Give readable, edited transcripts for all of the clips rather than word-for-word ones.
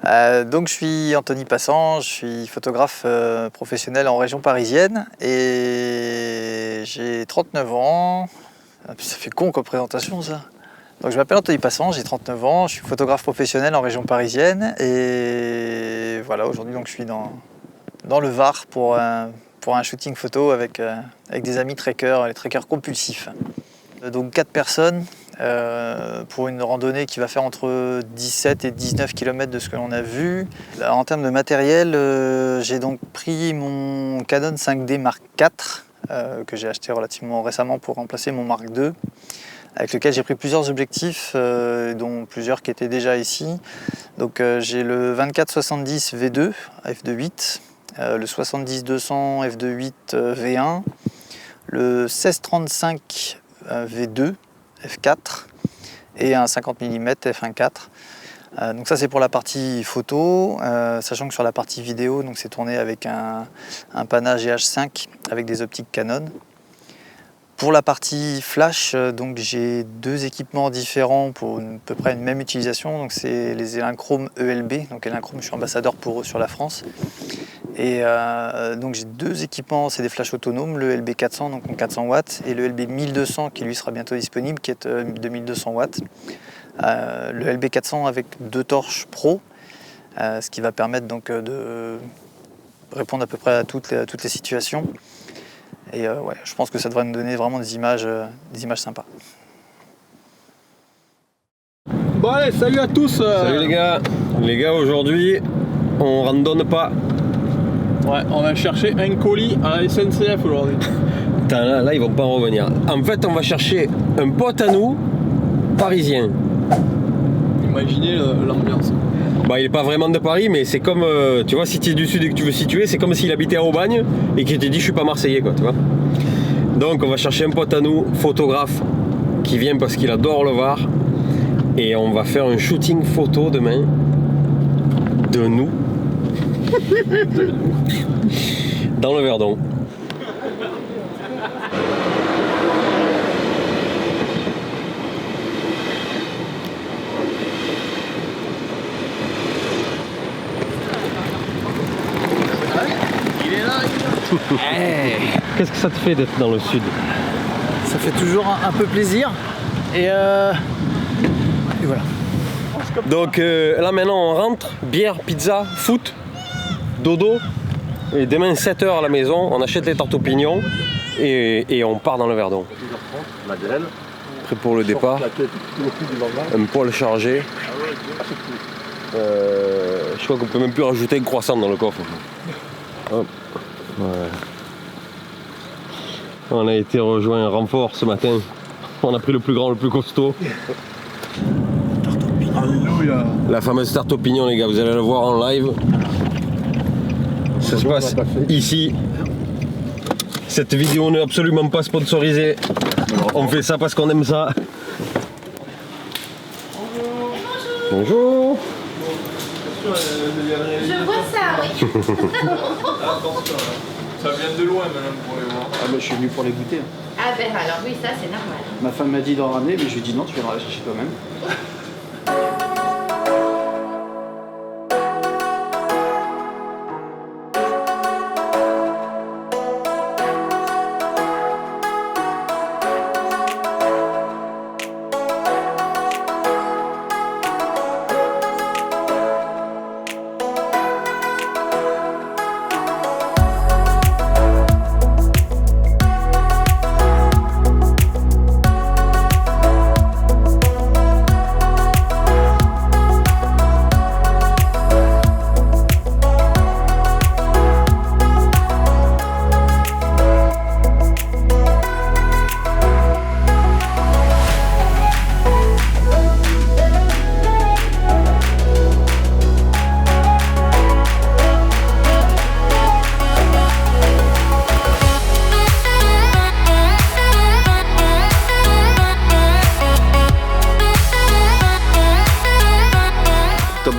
Donc je suis Anthony Passant, je suis photographe professionnel en région parisienne et j'ai 39 ans. Ça fait con comme présentation ça. Donc je m'appelle Anthony Passant, j'ai 39 ans, je suis photographe professionnel en région parisienne et voilà, aujourd'hui donc je suis dans le Var pour un shooting photo avec des amis trekkers, les trekkers compulsifs. Donc 4 personnes. Pour une randonnée qui va faire entre 17 et 19 km de ce que l'on a vu. Alors, en termes de matériel, j'ai donc pris mon Canon 5D Mark IV que j'ai acheté relativement récemment pour remplacer mon Mark II, avec lequel j'ai pris plusieurs objectifs, dont plusieurs qui étaient déjà ici. Donc j'ai le 24-70 V2 f2.8, le 70-200 f2.8 V1, le 16-35 V2 f4 et un 50 mm f1.4. Donc ça c'est pour la partie photo, sachant que sur la partie vidéo, donc c'est tourné avec un Pana GH5 avec des optiques Canon. Pour la partie flash, donc j'ai 2 équipements différents pour à peu près une même utilisation. Donc c'est les Elinchrom ELB. Donc Elinchrom, je suis ambassadeur pour eux sur la France. Et donc j'ai 2 équipements, c'est des flashs autonomes, le LB 400 donc en 400 watts et le LB 1200 qui lui sera bientôt disponible, qui est de 1200 watts. Le LB 400 avec 2 torches pro, ce qui va permettre donc de répondre à peu près à toutes les situations. Et ouais, je pense que ça devrait nous donner vraiment des images sympas. Bon allez, salut à tous. Salut les gars. Les gars, aujourd'hui, on randonne pas. Ouais, on va chercher un colis à la SNCF aujourd'hui. Putain, là, ils vont pas en revenir. En fait, on va chercher un pote à nous, parisien. Imaginez l'ambiance. Bah, il est pas vraiment de Paris, mais c'est comme, tu vois, si tu es du sud et que tu veux situer, c'est comme s'il habitait à Aubagne et qu'il te dit je suis pas marseillais, quoi, tu vois. Donc, on va chercher un pote à nous, photographe, qui vient parce qu'il adore le Var. Et on va faire un shooting photo demain de nous. Dans le Verdon. Il est là. Hey. Qu'est-ce que ça te fait d'être dans le sud? Ça fait toujours un peu plaisir et voilà. Donc là maintenant on rentre, bière, pizza, foot, dodo, et demain 7h à la maison, on achète les tartes aux pignons et on part dans le Verdon. Prêt pour le départ, un poêle chargé. Je crois qu'on peut même plus rajouter un croissant dans le coffre. Hop. Ouais. On a été rejoint un renfort ce matin, on a pris le plus grand, le plus costaud. Alléluia. La fameuse tarte aux pignons, les gars, vous allez le voir en live. Ça se passe ici. Cette vidéo n'est absolument pas sponsorisée. On fait ça parce qu'on aime ça. Bonjour. Je vois ça, oui. Ça vient de loin maintenant pour les voir. Ah bah je suis venu pour les goûter. Ah ben alors oui, ça c'est normal. Ma femme m'a dit d'en ramener, mais je lui ai dit non, tu viendras la chercher toi-même.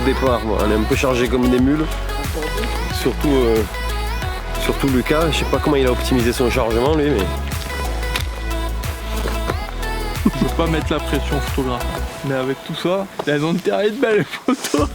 départ, on est un peu chargé comme des mules. Surtout Lucas, je sais pas comment il a optimisé son chargement lui, mais... Je veux pas mettre la pression photographe, mais avec tout ça, elles ont intérêt de belles photos.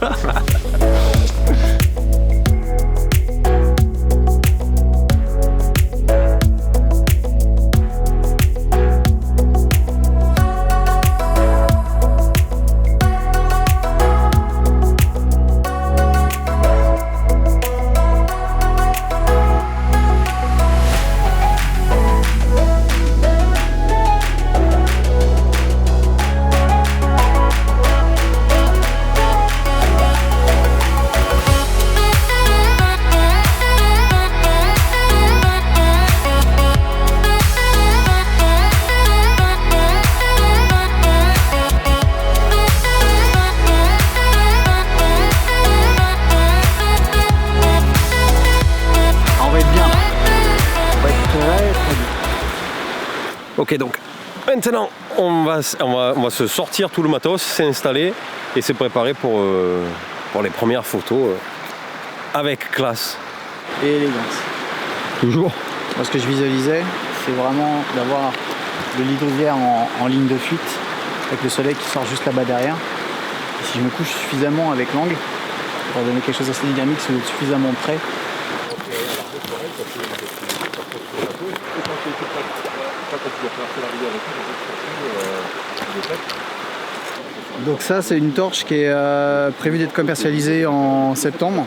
Ok, donc maintenant on va se sortir tout le matos, s'installer et se préparer pour les premières photos avec classe. Et élégance. Toujours. Moi, ce que je visualisais, c'est vraiment d'avoir le lit de rivière en ligne de fuite, avec le soleil qui sort juste là-bas derrière. Et si je me couche suffisamment avec l'angle, pour donner quelque chose d'assez dynamique, si vous êtes suffisamment près. Donc ça, c'est une torche qui est prévue d'être commercialisée en septembre,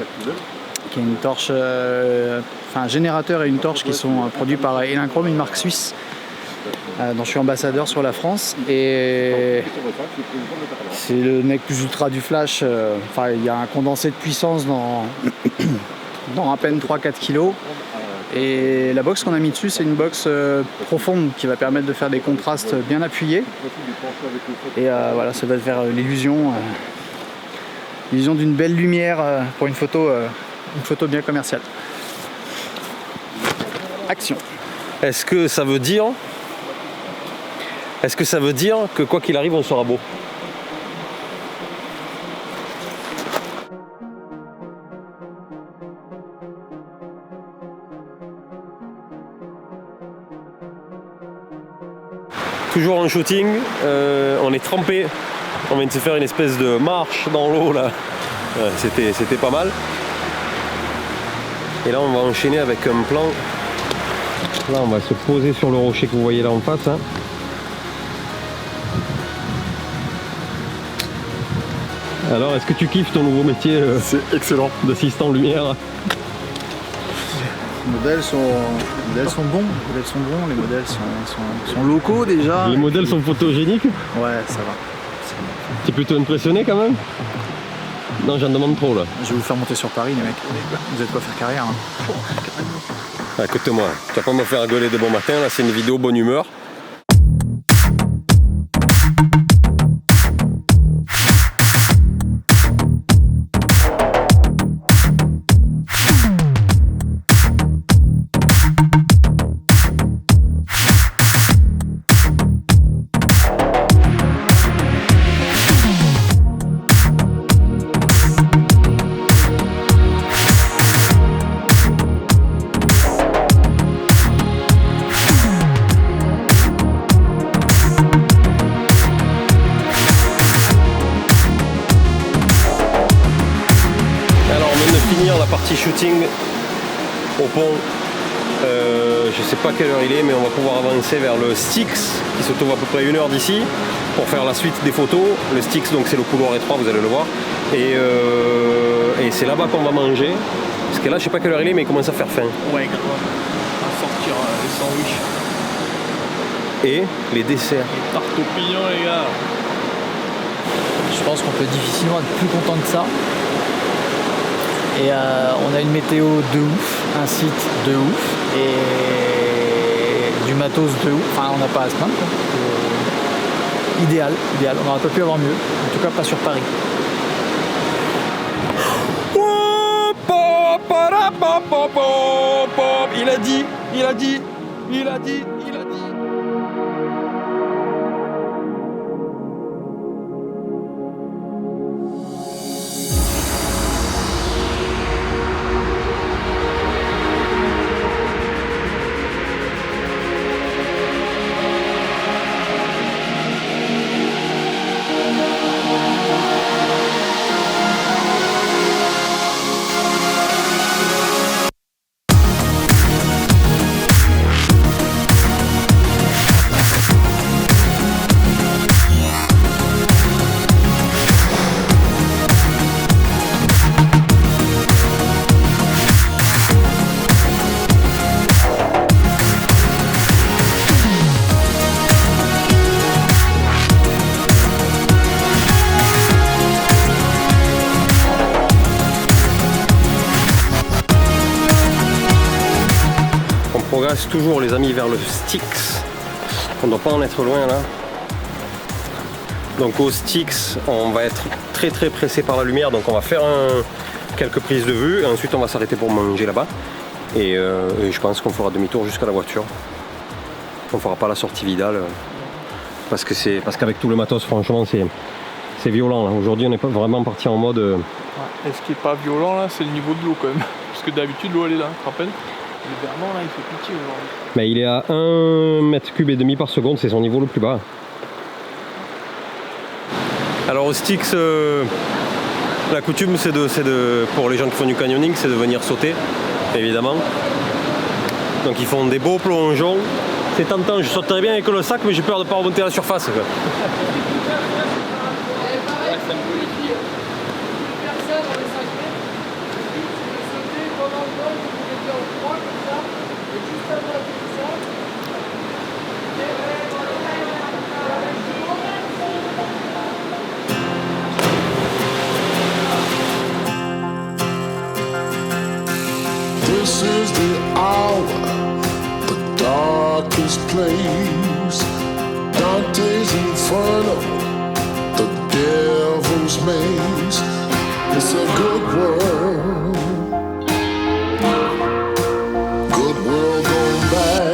qui est une torche, un générateur et une torche qui sont produits par Elinchrom, une marque suisse, dont je suis ambassadeur sur la France. Et c'est le nec plus ultra du flash. Il y a un condensé de puissance dans à peine 3-4 kg. Et la box qu'on a mis dessus, c'est une box profonde qui va permettre de faire des contrastes bien appuyés. Et voilà, ça va faire l'illusion d'une belle lumière pour une photo bien commerciale. Action. Est-ce que ça veut dire que quoi qu'il arrive, on sera beau? Toujours en shooting, on est trempé, on vient de se faire une espèce de marche dans l'eau là, c'était pas mal. Et là on va enchaîner avec un plan, là on va se poser sur le rocher que vous voyez là en face. Hein. Alors est-ce que tu kiffes ton nouveau métier C'est excellent. d'assistant lumière? Les modèles sont bons, les modèles sont locaux déjà. Les modèles sont photogéniques? Ouais, ça va. T'es plutôt impressionné quand même? Non, j'en demande trop là. Je vais vous faire monter sur Paris, les mecs. Vous êtes quoi faire carrière, hein. Ah, écoute-moi, tu vas pas me faire rigoler de bon matin, là c'est une vidéo bonne humeur. Shooting au pont, je sais pas quelle heure il est, mais on va pouvoir avancer vers le Styx qui se trouve à peu près 1 heure d'ici pour faire la suite des photos. Le Styx, donc c'est le couloir étroit, vous allez le voir, et c'est là-bas qu'on va manger, parce que là je sais pas quelle heure il est, mais il commence à faire faim. Ouais, grave. On va sortir les sandwichs. Et les desserts. Les tartes aux pignons, les gars. Je pense qu'on peut difficilement être plus content que ça. Et on a une météo de ouf, un site de ouf et du matos de ouf. Enfin, on n'a pas à se plaindre. Idéal. On n'aurait pas pu avoir mieux. En tout cas, pas sur Paris. Il a dit. Progresse toujours les amis vers le Styx. On ne doit pas en être loin là. Donc au Styx, on va être très pressé par la lumière, donc on va faire quelques prises de vue et ensuite on va s'arrêter pour manger là-bas. Et je pense qu'on fera demi-tour jusqu'à la voiture. On fera pas la sortie Vidal parce qu'avec tout le matos, franchement, c'est violent. Aujourd'hui, on n'est pas vraiment parti en mode. Et ce qui est pas violent là, c'est le niveau de l'eau quand même. Parce que d'habitude l'eau elle est là, tu te rappelles? Le Vernon là il fait pitié aujourd'hui. Mais il est à 1,5 m³ par seconde, c'est son niveau le plus bas. Alors au Styx, la coutume c'est de, pour les gens qui font du canyoning, c'est de venir sauter, évidemment. Donc ils font des beaux plongeons. C'est tentant, je sauterais bien avec le sac, mais j'ai peur de ne pas remonter à la surface, quoi. This is the hour, the darkest place. Dante's Inferno, the devil's maze. It's a good world going bad.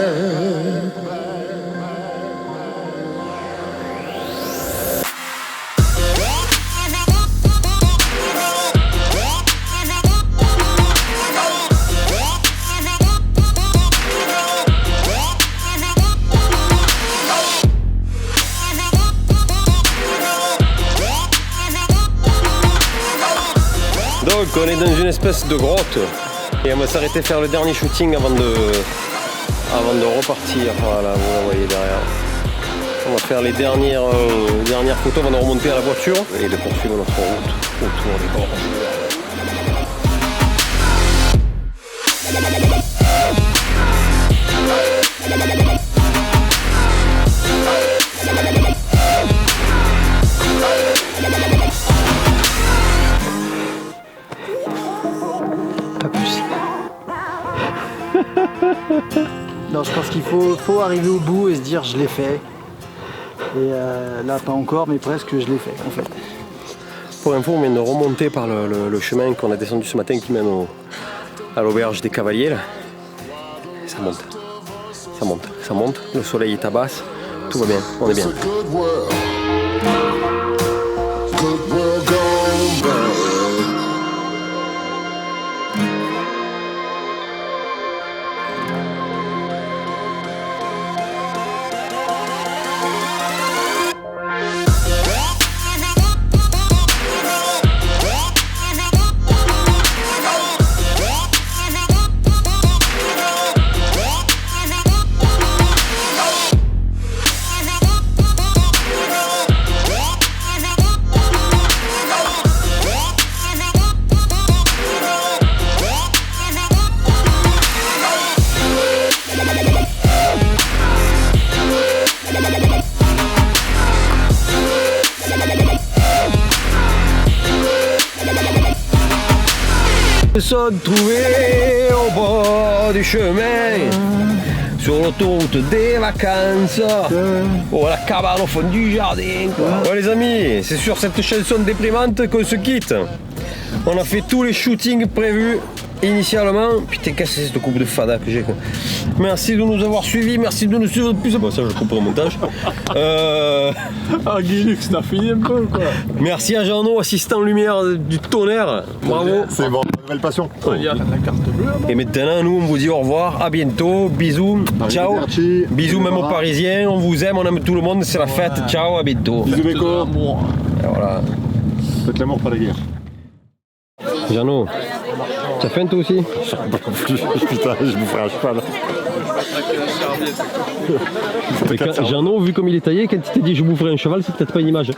Donc on est dans une espèce de grotte et on va s'arrêter faire le dernier shooting avant de repartir. Voilà, vous la voyez derrière. On va faire les dernières photos avant de remonter à la voiture et de poursuivre notre route autour des gorges. Non, je pense qu'il faut arriver au bout et se dire je l'ai fait. Et là, pas encore, mais presque je l'ai fait en fait. Pour info, on vient de remonter par le chemin qu'on a descendu ce matin qui mène à l'auberge des Cavaliers. Là. Ça monte, ça monte, ça monte. Le soleil tabasse, tout va bien, on est bien. Ils sont trouvés au bord du chemin, sur l'autoroute des vacances, oh, la cabane au fond du jardin, quoi. Ouais les amis, c'est sur cette chanson déprimante qu'on se quitte. On a fait tous les shootings prévus initialement. Putain, qu'est-ce que c'est cette coupe de fada que j'ai. Merci de nous avoir suivis, merci de nous suivre de plus en plus. Ça je coupe au montage. Ah Guilux, t'as fini un peu quoi. Merci à Jeannot, assistant lumière du tonnerre. Bravo. C'est bon, nouvelle passion. Il y a la carte bleue là. Et maintenant, nous, on vous dit au revoir, à bientôt, bisous, ciao. Bisous même aux Parisiens, on vous aime, on aime tout le monde, c'est la fête, ciao, à bientôt. Bisous Beko. Et voilà. Faites l'amour, pas la guerre. Jeannot, tu as faim toi aussi? Putain, je vous ferai un cheval. Jeannot, vu comme il est taillé, quand il t'a dit je boufferai un cheval, c'est peut-être pas une image.